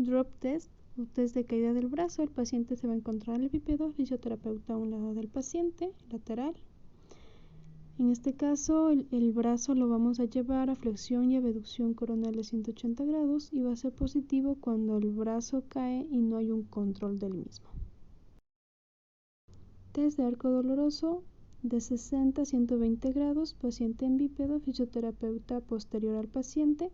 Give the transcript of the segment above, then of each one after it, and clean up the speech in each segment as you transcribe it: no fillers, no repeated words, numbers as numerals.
Drop test o test de caída del brazo. El paciente se va a encontrar en el bípedo, fisioterapeuta a un lado del paciente, lateral. En este caso, el brazo lo vamos a llevar a flexión y abducción coronal de 180 grados y va a ser positivo cuando el brazo cae y no hay un control del mismo. Test de arco doloroso de 60 a 120 grados, paciente en bípedo, fisioterapeuta posterior al paciente.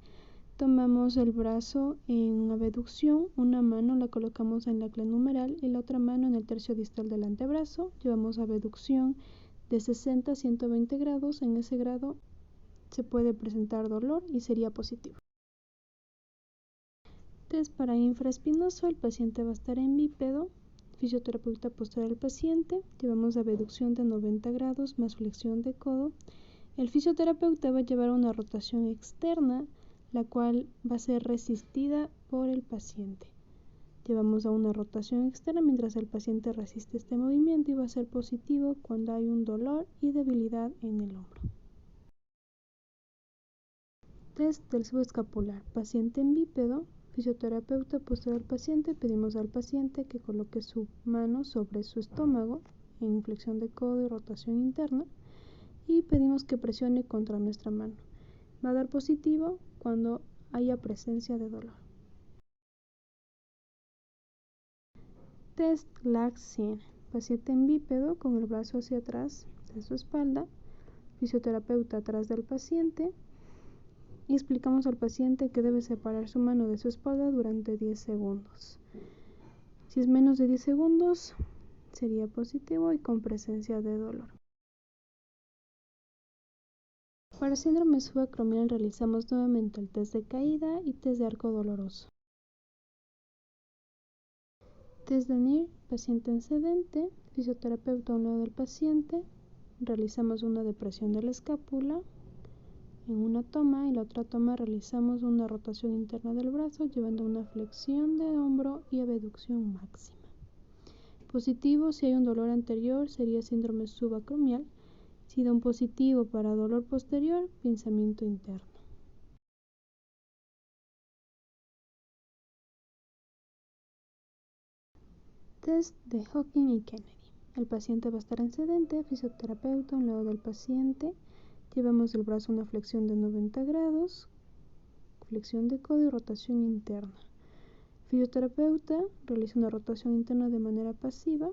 Tomamos el brazo en abducción, una mano la colocamos en la clenumeral y la otra mano en el tercio distal del antebrazo. Llevamos abducción de 60 a 120 grados, en ese grado se puede presentar dolor y sería positivo. Test para infraespinoso, el paciente va a estar en bípedo, fisioterapeuta posterior al paciente, llevamos abducción de 90 grados más flexión de codo. El fisioterapeuta va a llevar una rotación externa, la cual va a ser resistida por el paciente. Llevamos a una rotación externa mientras el paciente resiste este movimiento y va a ser positivo cuando hay un dolor y debilidad en el hombro. Test del subescapular. Paciente en bípedo, fisioterapeuta posterior al paciente. Pedimos al paciente que coloque su mano sobre su estómago en flexión de codo y rotación interna y pedimos que presione contra nuestra mano. Va a dar positivo cuando haya presencia de dolor. Test lag 100. Paciente en bípedo con el brazo hacia atrás de su espalda, fisioterapeuta atrás del paciente y explicamos al paciente que debe separar su mano de su espalda durante 10 segundos. Si es menos de 10 segundos, sería positivo y con presencia de dolor. Para síndrome subacromial realizamos nuevamente el test de caída y test de arco doloroso. Test de NIR, paciente en sedente, fisioterapeuta a un lado del paciente, realizamos una depresión de la escápula en una toma y la otra toma realizamos una rotación interna del brazo llevando una flexión de hombro y abducción máxima. Positivo si hay un dolor anterior sería síndrome subacromial, si da un positivo para dolor posterior, pinzamiento interno. Test de Hawking y Kennedy. El paciente va a estar en sedente, fisioterapeuta a un lado del paciente, llevamos el brazo a una flexión de 90 grados, flexión de codo y rotación interna. Fisioterapeuta realiza una rotación interna de manera pasiva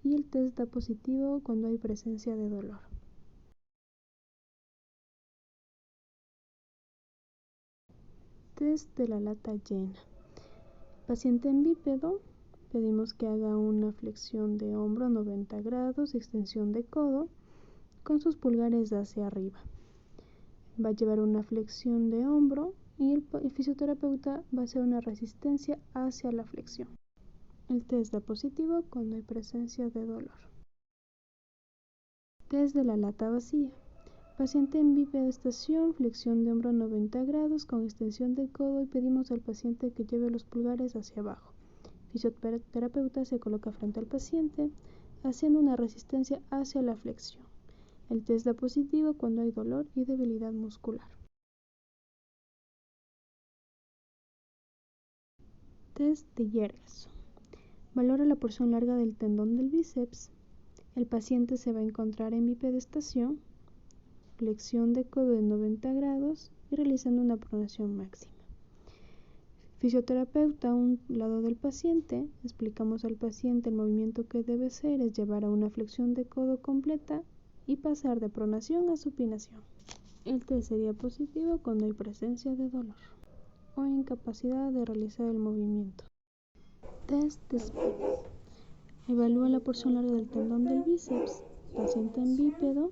y el test da positivo cuando hay presencia de dolor. Test de la lata llena. Paciente en bípedo, pedimos que haga una flexión de hombro a 90 grados, extensión de codo, con sus pulgares hacia arriba. Va a llevar una flexión de hombro y el fisioterapeuta va a hacer una resistencia hacia la flexión. El test da positivo cuando hay presencia de dolor. Test de la lata vacía. Paciente en bipedestación, flexión de hombro 90 grados con extensión de codo y pedimos al paciente que lleve los pulgares hacia abajo. Fisioterapeuta se coloca frente al paciente haciendo una resistencia hacia la flexión. El test da positivo cuando hay dolor y debilidad muscular. Test de Yergason. Valora la porción larga del tendón del bíceps. El paciente se va a encontrar en bipedestación, flexión de codo de 90 grados y realizando una pronación máxima. Fisioterapeuta a un lado del paciente, explicamos al paciente el movimiento que debe hacer es llevar a una flexión de codo completa y pasar de pronación a supinación. El test sería positivo cuando hay presencia de dolor o incapacidad de realizar el movimiento. Test de Spitz. Evalúa la porción larga del tendón del bíceps, paciente en bípedo,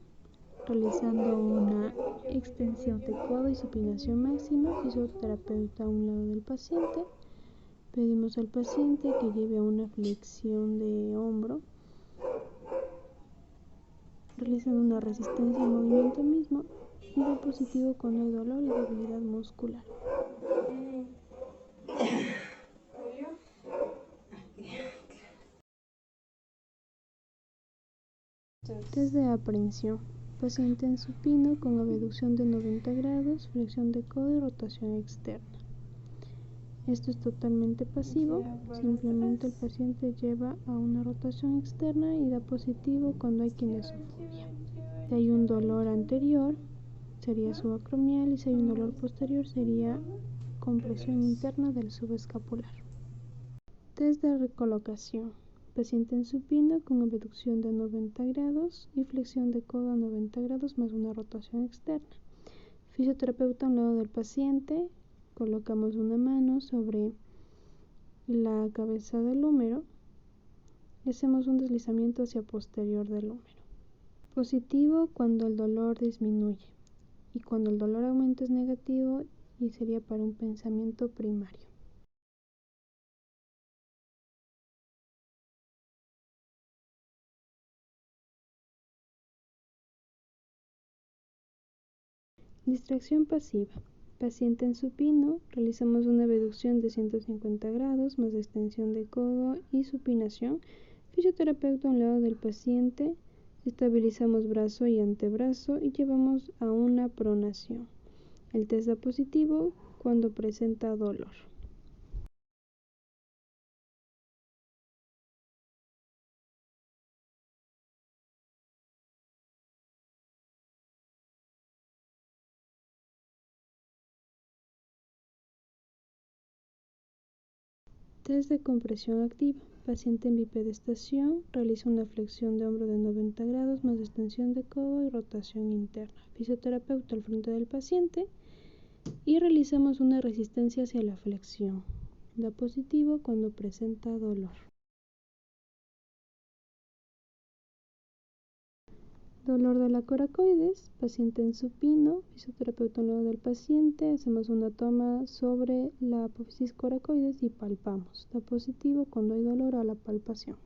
realizando una extensión de codo y supinación máxima. Fisioterapeuta a un lado del paciente. Pedimos al paciente que lleve una flexión de hombro, realizando una resistencia al movimiento mismo y da positivo cuando hay dolor y debilidad muscular. Test de aprehensión. Paciente en supino con abducción de 90 grados, flexión de codo y rotación externa. Esto es totalmente pasivo, simplemente el paciente lleva a una rotación externa y da positivo cuando hay kinesofobia. Si hay un dolor anterior, sería subacromial, y si hay un dolor posterior, sería compresión interna del subescapular. Test de recolocación. Paciente en supino con abducción de 90 grados y flexión de codo a 90 grados más una rotación externa. Fisioterapeuta a un lado del paciente, colocamos una mano sobre la cabeza del húmero y hacemos un deslizamiento hacia posterior del húmero. Positivo cuando el dolor disminuye, y cuando el dolor aumenta es negativo y sería para un pensamiento primario. Distracción pasiva. Paciente en supino, realizamos una abducción de 150 grados más extensión de codo y supinación. Fisioterapeuta a un lado del paciente, estabilizamos brazo y antebrazo y llevamos a una pronación. El test da positivo cuando presenta dolor. Test de compresión activa. Paciente en bipedestación, realiza una flexión de hombro de 90 grados más extensión de codo y rotación interna. Fisioterapeuta al frente del paciente y realizamos una resistencia hacia la flexión. Da positivo cuando presenta dolor. Dolor de la coracoides, paciente en supino, fisioterapeuta al lado del paciente, hacemos una toma sobre la apófisis coracoides y palpamos. Da positivo cuando hay dolor a la palpación.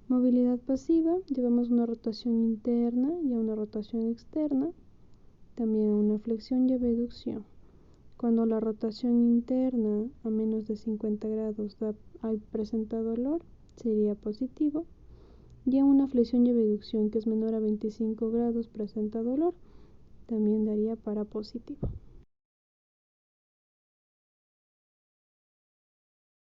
Movilidad pasiva, llevamos una rotación interna y a una rotación externa, también una flexión y abducción. Cuando la rotación interna a menos de 50 grados presenta dolor, sería positivo, y a una flexión y abducción que es menor a 25 grados presenta dolor, también daría para positivo.